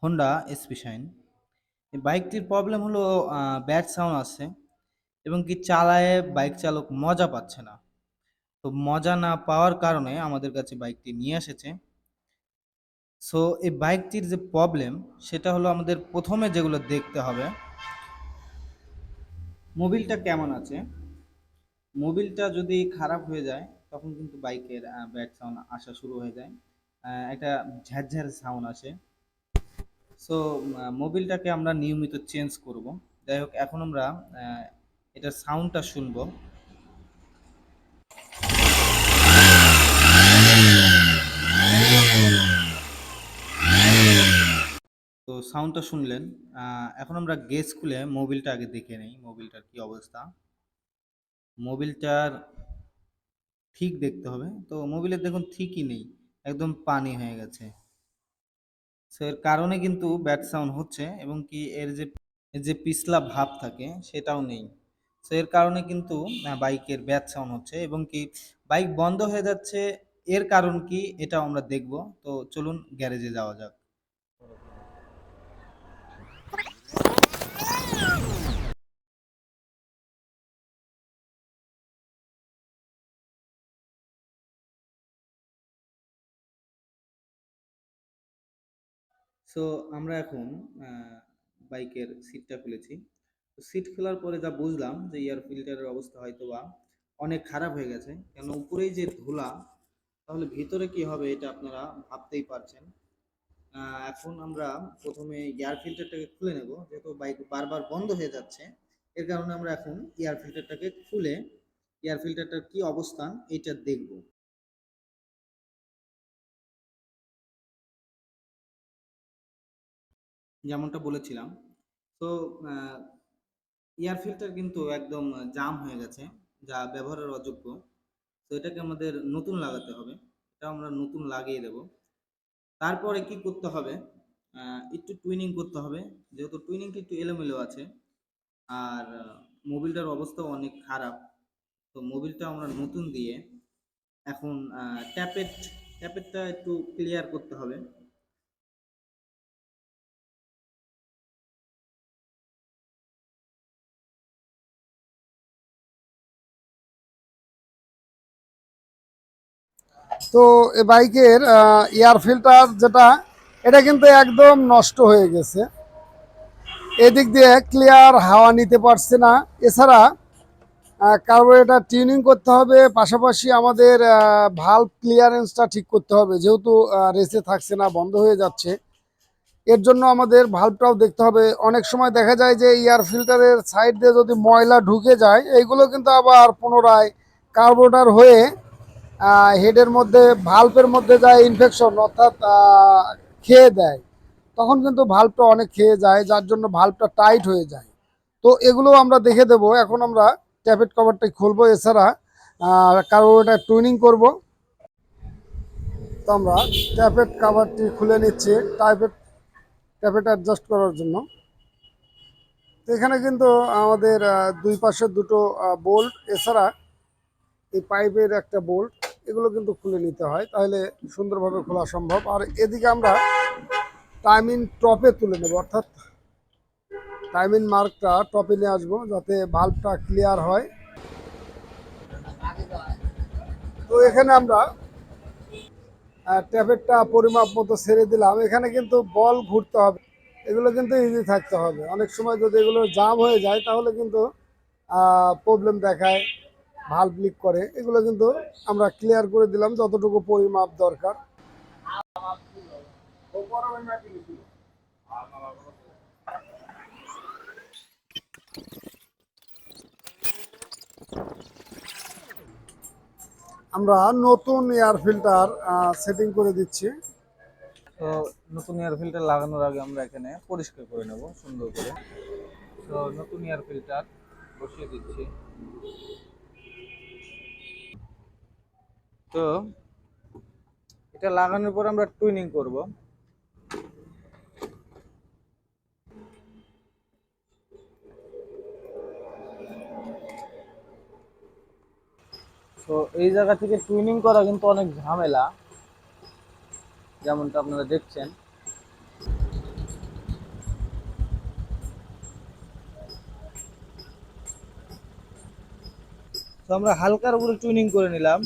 Honda SP shine. এই বাইকটির problem হলো ব্যাড সাউন্ড আসছে এবং কি চালায়ে বাইক চালক মজা পাচ্ছে না। তো মজা না পাওয়ার কারণে আমাদের কাছে বাইকটি নিয়ে এসেছে। সো এই বাইকটির যে প্রবলেম সেটা হলো আমাদের প্রথমে যেগুলো দেখতে হবে, মোবিলটা কেমন আছে। মোবিলটা যদি খারাপ হয়ে যায় তখন কিন্তু বাইকের ব্যাড সাউন্ড আসা শুরু হয়ে যায়, একটা ঝ্যারঝ্যার সাউন্ড আসে। সো মোবিলটাকে আমরা নিয়মিত চেঞ্জ করব। যাই হোক, এখন আমরা এটার সাউন্ডটা শুনবো। তো সাউন্ডটা শুনলেন। এখন আমরা গেজ খুলে মোবিলটা আগে দেখে নেই মোবিলটার কি অবস্থা। মোবিলটার ঠিক দেখতে হবে। তো মোবিলের দেখুন ঠিকই নেই, একদম পানি হয়ে গেছে। সো এর কারণে কিন্তু ব্যাড সাউন্ড হচ্ছে এবং কি এর যে পিছলা ভাব থাকে সেটাও নেই। সো এর কারণে কিন্তু বাইকের ব্যাড সাউন্ড হচ্ছে এবং কি বাইক বন্ধ হয়ে যাচ্ছে। এর কারণ কি এটাও আমরা দেখব। তো চলুন গ্যারেজে যাওয়া যাক। সো আমরা এখন বাইকের সিটটা খুলেছি। তো সিট খোলার পরে যা বুঝলাম যে এয়ার ফিল্টারের অবস্থা হয়তো বা অনেক খারাপ হয়ে গেছে, কেন উপরেই যে ধুলা, তাহলে ভিতরে কি হবে এটা আপনারা ভাবতেই পারছেন। এখন আমরা প্রথমে এয়ার ফিল্টারটাকে খুলে নেব, যেহেতু বাইক বারবার বন্ধ হয়ে যাচ্ছে। এর কারণে আমরা এখন এয়ার ফিল্টারটাকে খুলে এয়ার ফিল্টারটার কি অবস্থান এটা দেখব। যেমনটা বলেছিলাম, তো এয়ার ফিল্টার কিন্তু একদম জাম হয়ে গেছে, যা ব্যবহারের অযোগ্য। তো এটাকে আমাদের নতুন লাগাতে হবে। এটা আমরা নতুন লাগিয়ে দেব। তারপরে কি করতে হবে, একটু টুইনিং করতে হবে, যেহেতু টুইনিংটা একটু এলোমেলো আছে। আর মোবিলটার অবস্থাও অনেক খারাপ। তো মোবিলটা আমরা নতুন দিয়ে এখন ট্যাপেটটা একটু ক্লিয়ার করতে হবে। তো এ বাইকের এয়ার ফিল্টার যেটা, এটা কিন্তু একদম নষ্ট হয়ে গেছে। এদিক দিয়ে ক্লিয়ার হাওয়া নিতে পারছে না। এছাড়া কার্বোরেটর টিউনিং করতে হবে, পাশাপাশি আমাদের ভালভ ক্লিয়ারেন্সটা ঠিক করতে হবে, যেহেতু রেসে থাকছে না, বন্ধ হয়ে যাচ্ছে। এর জন্য আমাদের ভালভটাও দেখতে হবে। অনেক সময় দেখা যায় যে এয়ার ফিল্টারের সাইড দিয়ে যদি ময়লা ঢুকে যায়, এইগুলো কিন্তু আবার পুনরায় কার্বোরেটর হয়ে হেডের মধ্যে, ভালভের মধ্যে যায় ইনফেকশন, অর্থাৎ খেয়ে দেয়। তখন কিন্তু ভালভটা অনেক খেয়ে যায়, যার জন্য ভালভটা টাইট হয়ে যায়। তো এগুলো আমরা দেখে দেব। এখন আমরা ট্যাপেট কভারটা খুলবো, এছাড়া কার্বোরেটর টুইনিং করব। তো আমরা ট্যাপেট কভারটি খুলে নিচ্ছি ট্যাপেট অ্যাডজাস্ট করার জন্য। তো এখানে কিন্তু আমাদের দুই পাশে দুটো বোল্ট, এছাড়া এই পাইপের একটা বোল্ট, এগুলো কিন্তু খুলে নিতে হয়, তাহলে সুন্দরভাবে খোলা সম্ভব। আর এদিকে আমরা টাইমিং টপে তুলে নেব, অর্থাৎ টাইমিং মার্কটা টপে নিয়ে আসবো, যাতে ভাল্বটা ক্লিয়ার হয়। তো এখানে আমরা ট্যাপেরটা পরিমাপ মতো ছেড়ে দিলাম। এখানে কিন্তু বল ঘুরতে হবে, এগুলো কিন্তু ইজি থাকতে হবে। অনেক সময় যদি এগুলো জাম হয়ে যায় তাহলে কিন্তু প্রবলেম দেখায়, ভাল্ব লিক করে। এগুলো কিন্তু আমরা ক্লিয়ার করে দিলাম যতটুকু পরিমাপ দরকার। আমরা নতুন এয়ার ফিল্টার সেটিং করে দিচ্ছি। তো নতুন এয়ার ফিল্টার লাগানোর আগে আমরা এখানে পরিষ্কার করে নেব সুন্দর করে। তো নতুন এয়ার ফিল্টার বসিয়ে দিচ্ছি। তো এটা লাগানোর পর আমরা টুইনিং করব। তো এই জায়গা থেকে টুইনিং করা কিন্তু অনেক ঝামেলা, যেমনটা আপনারা দেখছেন। আমরা হালকার উপরে টুইনিং করে নিলাম।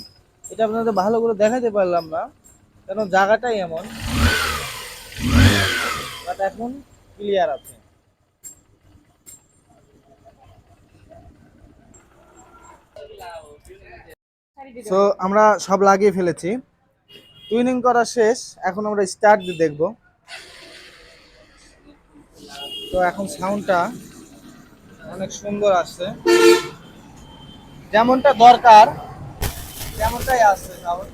এটা আপনাদের ভালো করে দেখাতে পারলাম না, কারণ জায়গাটাই এমন। বাট এখন ক্লিয়ার আছে। সো আমরা সব লাগিয়ে ফেলেছি, টুইনিং করা শেষ। এখন আমরা স্টার্ট দিয়ে দেখব। তো এখন সাউন্ডটা অনেক সুন্দর আসছে, যেমনটা দরকার তেমনটাই আসছে সাউন্ড।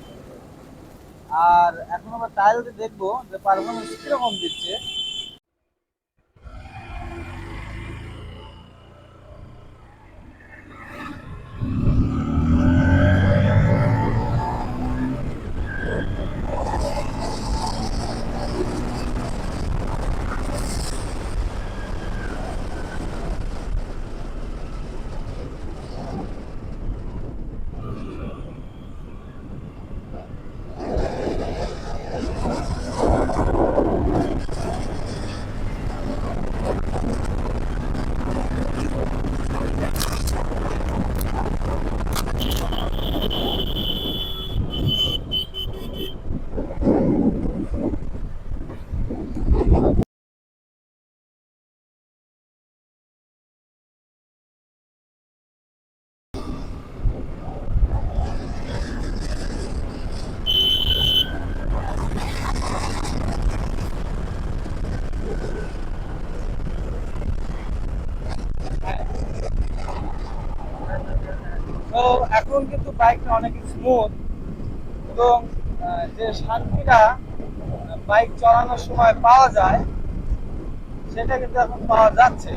আর এখন আমরা টাইল দিয়ে দেখবো যে পারফরমেন্স কিরকম দিচ্ছে। তো এখন কিন্তু বাইকটা অনেক স্মুথ, এবং যে শান্তিটা বাইক চালানোর সময় পাওয়া যায় সেটা কিন্তু এখন পাওয়া যাচ্ছে।